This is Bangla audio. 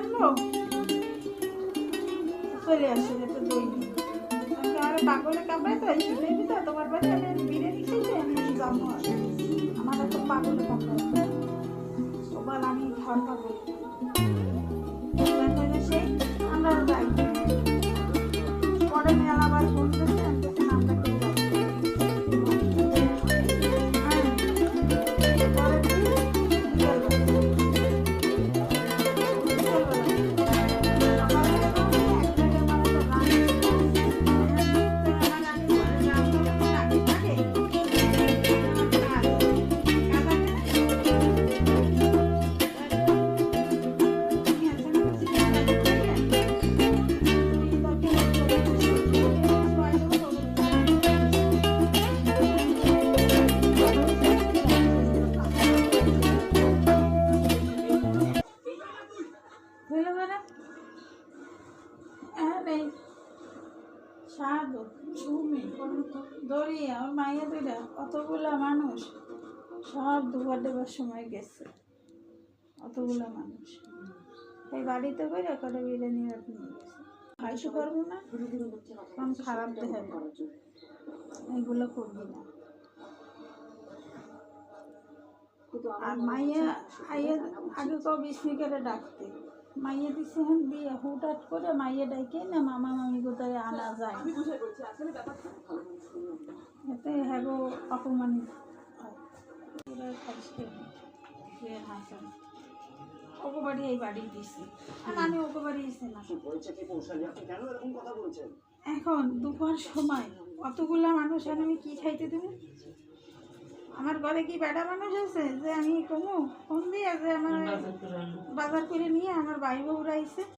আনবো চলে আসে যেটা দই আর পাগলে কামড়ায় তো এই শীতের ভিতরে তোমার বাড়ি আমি বিরিয়ানি খাইতে আমি যাবো আমার তো পাগলে কামড়ায় সবার আমি খাওয়ার পাবো সেই আমরা যাই পরে মেলা আবার ফোন করছে আমরা কেউ যাবো দড়িয়া আমার মাইয়া দুইটা অতগুলা মানুষ সব দুবার দেবার সময় গেছে অতগুলা মানুষ এই বাড়িতে করে করে বিরিয়ানি আপনি খাইতে পারবো না কম খারাপ দেখাবে এইগুলো করবি না আর মাইয়া আইয়া আগে তো বিস্মিকারে ডাকতে মাইয়া দিছে হন দিয়ে হুটহাট করে মাইয়া ডাকে না মামা মামি কোথায় আনা যায় এতে হ্যাঁ অপমানিত ওকে বাড়ি এই বাড়ি দিছি আর আমি ওকে বাড়ি দিছি না এখন দুপুর সময় অতগুলা মানুষ আর আমি কি খাইতে দেবো আমার ঘরে কি বেটা মানুষ আছে যে আমি কমু ফোন দিয়ে যে আমার বাজার করে নিয়ে আমার ভাই বউরা আইছে